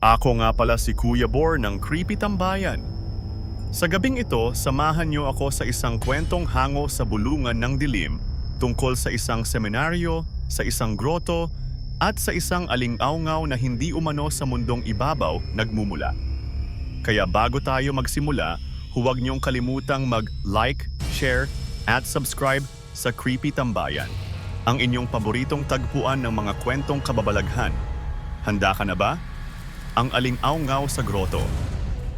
Ako nga pala si Kuya Bor ng Creepy Tambayan. Sa gabing ito, samahan niyo ako sa isang kwentong hango sa bulungan ng dilim tungkol sa isang seminaryo, sa isang groto, at sa isang aling-aungaw na hindi umano sa mundong ibabaw nagmumula. Kaya bago tayo magsimula, huwag niyong kalimutang mag-like, share, at subscribe sa Creepy Tambayan, ang inyong paboritong tagpuan ng mga kwentong kababalaghan. Handa ka na ba? Ang aling-aungaw sa groto.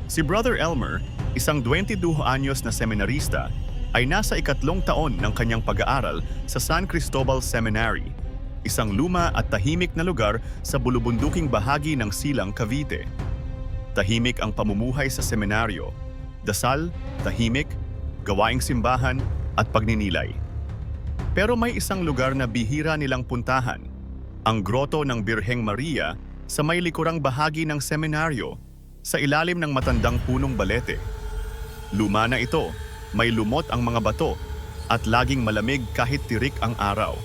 Si Brother Elmer, isang 22 anyos na seminarista, ay nasa ikatlong taon ng kanyang pag-aaral sa San Cristobal Seminary, isang luma at tahimik na lugar sa bulubunduking bahagi ng Silang, Cavite. Tahimik ang pamumuhay sa seminaryo. Dasal, tahimik, gawaing simbahan, at pagninilay. Pero may isang lugar na bihira nilang puntahan, ang Groto ng Birheng Maria sa may likurang bahagi ng seminaryo, sa ilalim ng matandang punong balete. Luma na ito, may lumot ang mga bato, at laging malamig kahit tirik ang araw.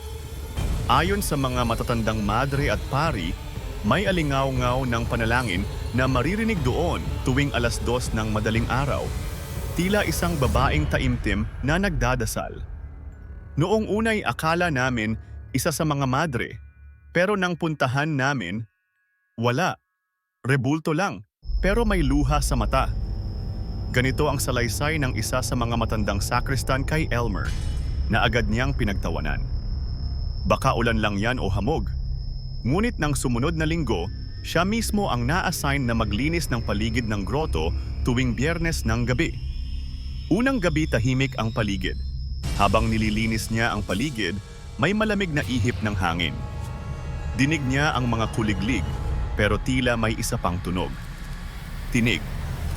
Ayon sa mga matatandang madre at pari, may alingaw-ngaw ng panalangin na maririnig doon tuwing 2:00 ng madaling araw, tila isang babaeng taimtim na nagdadasal. Noong unay akala namin isa sa mga madre, pero nang puntahan namin, wala. Rebulto lang, pero may luha sa mata. Ganito ang salaysay ng isa sa mga matandang sakristan kay Elmer, na agad niyang pinagtawanan. Baka ulan lang yan o hamog. Ngunit nang sumunod na linggo, siya mismo ang na-assign na maglinis ng paligid ng groto tuwing Biyernes ng gabi. Unang gabi tahimik ang paligid. Habang nililinis niya ang paligid, may malamig na ihip ng hangin. Dinig niya ang mga kuliglig, pero tila may isa pang tunog. Tinig,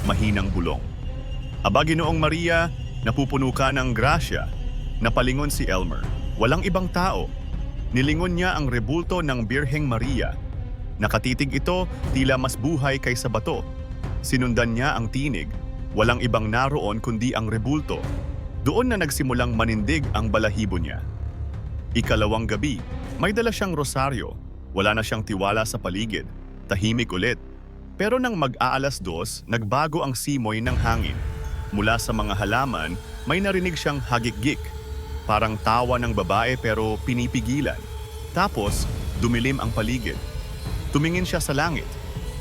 mahinang bulong. Aba, Ginoong Maria, napupuno ka ng grasya. Napalingon si Elmer. Walang ibang tao. Nilingon niya ang rebulto ng Birheng Maria. Nakatitig ito, tila mas buhay kaysa bato. Sinundan niya ang tinig. Walang ibang naroon kundi ang rebulto. Doon na nagsimulang manindig ang balahibo niya. Ikalawang gabi, may dala siyang rosaryo. Wala na siyang tiwala sa paligid. Tahimik ulit. Pero nang mag-2:00, nagbago ang simoy ng hangin. Mula sa mga halaman, may narinig siyang hagik-gik. Parang tawa ng babae pero pinipigilan. Tapos, dumilim ang paligid. Tumingin siya sa langit.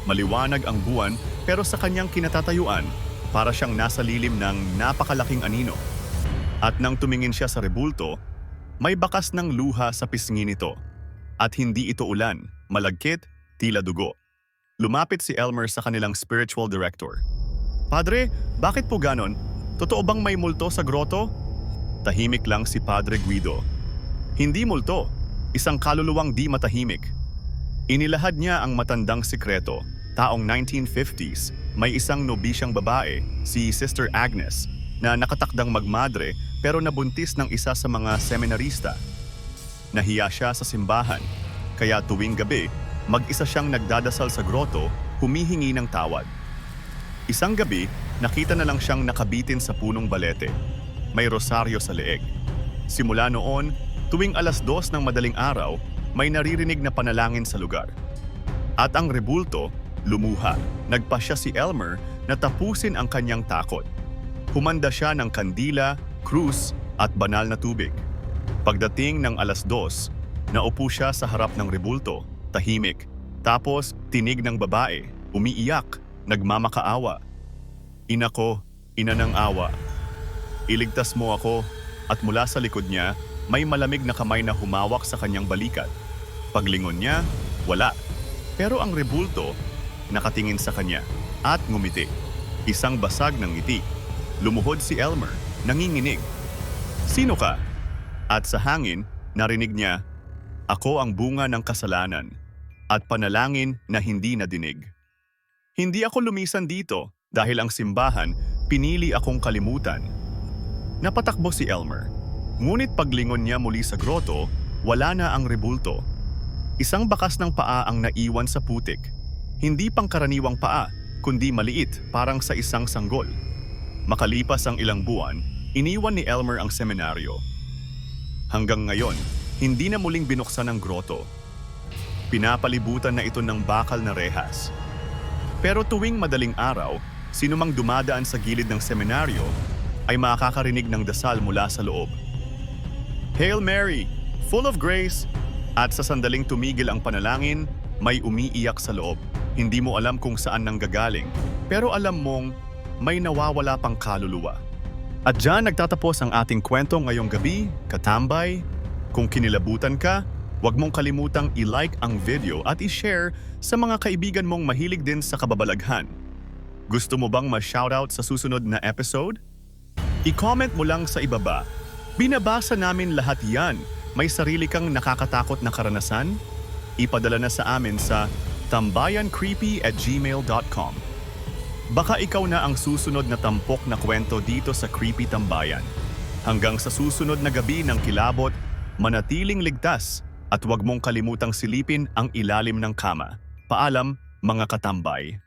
Maliwanag ang buwan pero sa kanyang kinatatayuan, para siyang nasa lilim ng napakalaking anino. At nang tumingin siya sa rebulto, may bakas ng luha sa pisngi nito. At hindi ito ulan, malagkit, tila dugo. Lumapit si Elmer sa kanilang spiritual director. Padre, bakit po ganon? Totoo bang may multo sa groto? Tahimik lang si Padre Guido. Hindi multo, isang kaluluwang di matahimik. Inilahad niya ang matandang sikreto. Taong 1950s, may isang nobisyang babae, si Sister Agnes, na nakatakdang magmadre pero nabuntis ng isa sa mga seminarista. Nahiya siya sa simbahan, kaya tuwing gabi, mag-isa siyang nagdadasal sa groto, humihingi ng tawad. Isang gabi, nakita na lang siyang nakabitin sa punong balete. May rosaryo sa leeg. Simula noon, tuwing 2:00 ng madaling araw, may naririnig na panalangin sa lugar. At ang rebulto, lumuha. Nagpasya si Elmer na tapusin ang kanyang takot. Humanda siya ng kandila, krus, at banal na tubig. Pagdating ng 2:00, naupo siya sa harap ng rebulto, tahimik. Tapos, tinig ng babae, umiiyak, nagmamakaawa. Ina ko, ina ng awa. Iligtas mo ako, at mula sa likod niya, may malamig na kamay na humawak sa kanyang balikat. Paglingon niya, wala. Pero ang rebulto, nakatingin sa kanya, at ngumiti. Isang basag ng ngiti. Lumuhod si Elmer, nanginginig. Sino ka? At sa hangin, narinig niya, ako ang bunga ng kasalanan, at panalangin na hindi nadinig. Hindi ako lumisan dito dahil ang simbahan pinili akong kalimutan. Napatakbo si Elmer. Ngunit paglingon niya muli sa groto, wala na ang rebulto. Isang bakas ng paa ang naiwan sa putik. Hindi pangkaraniwang paa, kundi maliit parang sa isang sanggol. Makalipas ang ilang buwan, iniwan ni Elmer ang seminaryo. Hanggang ngayon, hindi na muling binuksan ang groto. Pinapalibutan na ito ng bakal na rehas. Pero tuwing madaling araw, sinumang dumadaan sa gilid ng seminaryo ay makakarinig ng dasal mula sa loob. Hail Mary, full of grace, at sa sandaling tumigil ang panalangin, may umiiyak sa loob. Hindi mo alam kung saan nanggagaling, pero alam mong may nawawala pang kaluluwa. At dyan nagtatapos ang ating kwento ngayong gabi, katambay. Kung kinilabutan ka, huwag mong kalimutang i-like ang video at i-share sa mga kaibigan mong mahilig din sa kababalaghan. Gusto mo bang ma-shoutout sa susunod na episode? I-comment mo lang sa ibaba. Binabasa namin lahat yan. May sarili kang nakakatakot na karanasan? Ipadala na sa amin sa tambayancreepy@gmail.com. Baka ikaw na ang susunod na tampok na kwento dito sa Creepy Tambayan. Hanggang sa susunod na gabi ng kilabot, manatiling ligtas at huwag mong kalimutang silipin ang ilalim ng kama. Paalam, mga katambay.